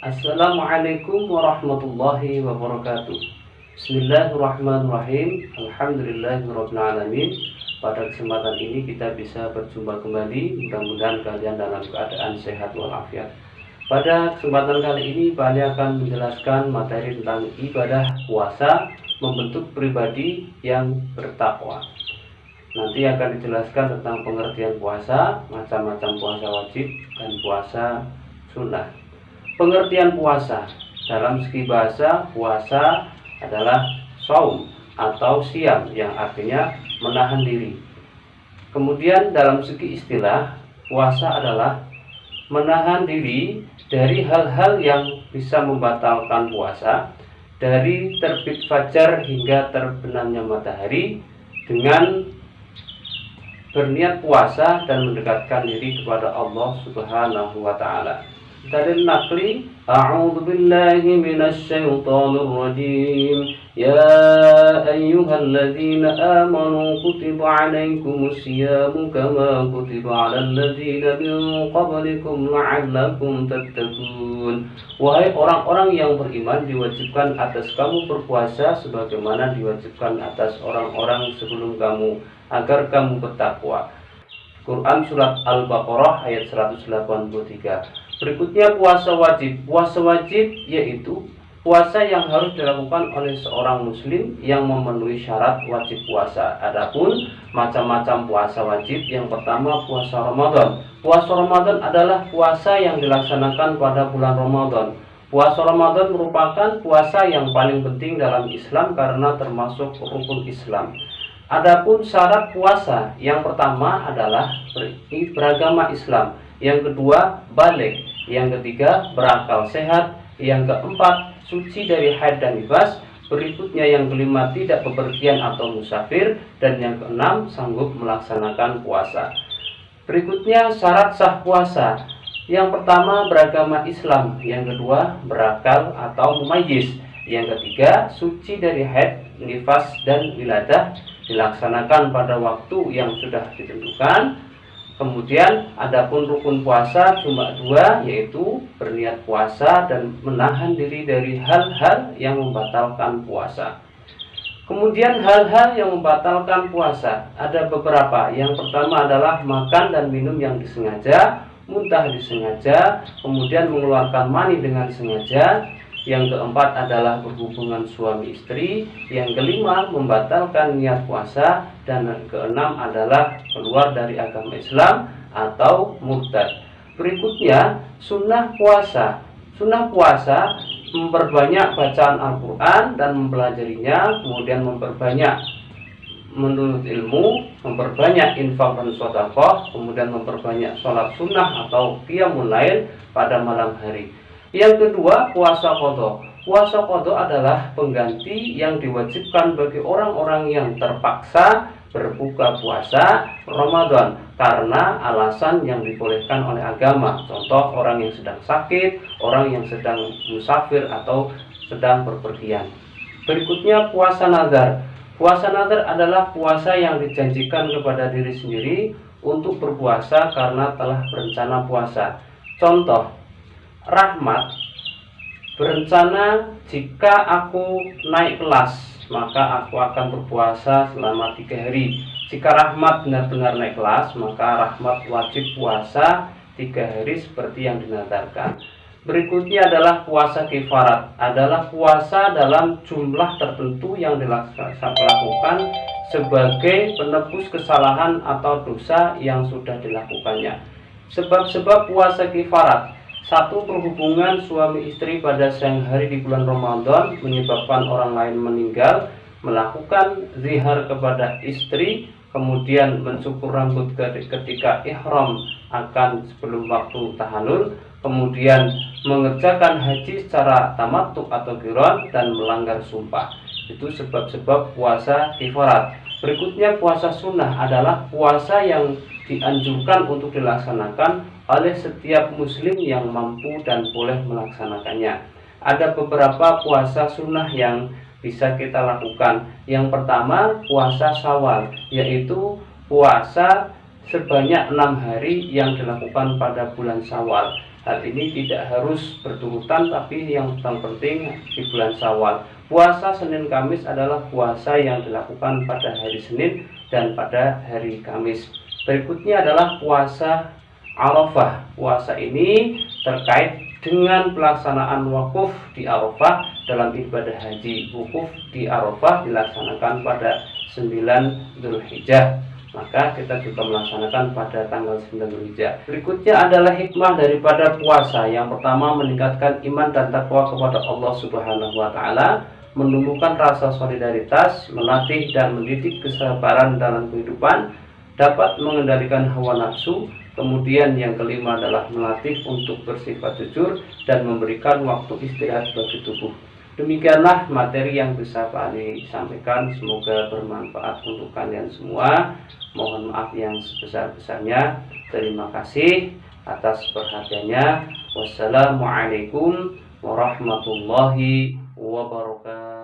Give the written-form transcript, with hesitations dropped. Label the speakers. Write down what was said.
Speaker 1: Assalamualaikum warahmatullahi wabarakatuh. Bismillahirrahmanirrahim. Alhamdulillahirabbil alamin. Pada kesempatan ini kita bisa berjumpa kembali. Mudah-mudahan kalian dalam keadaan sehat walafiat. Pada kesempatan kali ini Pak akan menjelaskan materi tentang ibadah puasa membentuk pribadi yang bertakwa. Nanti akan dijelaskan tentang pengertian puasa, macam-macam puasa wajib dan puasa sunnah. Pengertian puasa dalam segi bahasa, puasa adalah shaum atau siam yang artinya menahan diri. Kemudian dalam segi istilah, puasa adalah menahan diri dari hal-hal yang bisa membatalkan puasa, dari terbit fajar hingga terbenamnya matahari, dengan berniat puasa dan mendekatkan diri kepada Allah Subhanahu wa taala. Dari Naqli, A'udzu billahi minasy syaithanir rajim. Ya ayyuhalladzina amanu kutiba 'alaikumus syiyamu kama kutiba 'alal ladzina min qablikum la'allakum tattaqun. Wahai orang-orang yang beriman, diwajibkan atas kamu berpuasa sebagaimana diwajibkan atas orang-orang sebelum kamu agar kamu bertakwa. Quran surat Al-Baqarah ayat 183. Berikutnya puasa wajib. Puasa wajib yaitu puasa yang harus dilakukan oleh seorang muslim yang memenuhi syarat wajib puasa. Adapun macam-macam puasa wajib, yang pertama puasa Ramadan. Puasa Ramadan adalah puasa yang dilaksanakan pada bulan Ramadan. Puasa Ramadan merupakan puasa yang paling penting dalam Islam karena termasuk rukun Islam. Adapun syarat puasa, yang pertama adalah beragama Islam, yang kedua baligh, yang ketiga berakal sehat, yang keempat suci dari haid dan nifas, berikutnya yang kelima tidak bepergian atau musafir, dan yang keenam sanggup melaksanakan puasa. Berikutnya syarat sah puasa, yang pertama beragama Islam, yang kedua berakal atau mumayyiz, yang ketiga suci dari haid, nifas dan wiladah, dilaksanakan pada waktu yang sudah ditentukan. Kemudian adapun rukun puasa cuma dua, yaitu berniat puasa dan menahan diri dari hal-hal yang membatalkan puasa. Kemudian hal-hal yang membatalkan puasa ada beberapa. Yang pertama adalah makan dan minum yang disengaja, muntah disengaja, kemudian mengeluarkan mani dengan sengaja. Yang keempat adalah berhubungan suami istri. Yang kelima membatalkan niat puasa. Dan yang keenam adalah keluar dari agama Islam atau murtad. Berikutnya sunnah puasa. Sunnah puasa memperbanyak bacaan Al-Quran dan mempelajarinya, kemudian memperbanyak menuntut ilmu, memperbanyak infak dan sedekah, kemudian memperbanyak sholat sunnah atau qiyamul lail pada malam hari. Yang kedua, puasa qadha. Puasa qadha adalah pengganti yang diwajibkan bagi orang-orang yang terpaksa berbuka puasa Ramadan karena alasan yang dibolehkan oleh agama. Contoh, orang yang sedang sakit, orang yang sedang musafir atau sedang berpergian. Berikutnya puasa nazar. Puasa nazar adalah puasa yang dijanjikan kepada diri sendiri untuk berpuasa karena telah berencana puasa. Contoh, Rahmat berencana jika aku naik kelas maka aku akan berpuasa selama 3 hari. Jika Rahmat benar-benar naik kelas, maka Rahmat wajib puasa 3 hari seperti yang dinadarkan. Berikutnya adalah puasa kifarat. Adalah puasa dalam jumlah tertentu yang dilakukan sebagai penebus kesalahan atau dosa yang sudah dilakukannya. Sebab-sebab puasa kifarat: 1. Perhubungan suami istri pada siang hari di bulan Ramadan menyebabkan orang lain meninggal, melakukan zihar kepada istri, kemudian mencukur rambut ketika ihram akan sebelum waktu tahallul, kemudian mengerjakan haji secara tamattu atau qiran, dan melanggar sumpah. Itu sebab-sebab puasa kifarat. Berikutnya puasa sunnah adalah puasa yang dianjurkan untuk dilaksanakan oleh setiap muslim yang mampu dan boleh melaksanakannya. Ada beberapa puasa sunnah yang bisa kita lakukan. Yang pertama, puasa Syawal, yaitu puasa sebanyak 6 hari yang dilakukan pada bulan Syawal. Hal ini tidak harus berturutan, tapi yang penting di bulan Syawal. Puasa Senin Kamis adalah puasa yang dilakukan pada hari Senin dan pada hari Kamis. Berikutnya adalah puasa Arafah. Puasa ini terkait dengan pelaksanaan wukuf di Arafah dalam ibadah haji. Wukuf di Arafah dilaksanakan pada 9 Dzulhijjah. Maka kita juga melaksanakan pada tanggal 9 Dzulhijjah. Berikutnya adalah hikmah daripada puasa. Yang pertama, meningkatkan iman dan takwa kepada Allah Subhanahu wa taala, menumbuhkan rasa solidaritas, melatih dan mendidik kesabaran dalam kehidupan, dapat mengendalikan hawa nafsu. Kemudian yang kelima adalah melatih untuk bersifat jujur dan memberikan waktu istirahat bagi tubuh. Demikianlah materi yang bisa Pak Ali sampaikan, semoga bermanfaat untuk kalian semua. Mohon maaf yang sebesar-besarnya. Terima kasih atas perhatiannya. Wassalamualaikum warahmatullahi wabarakatuh.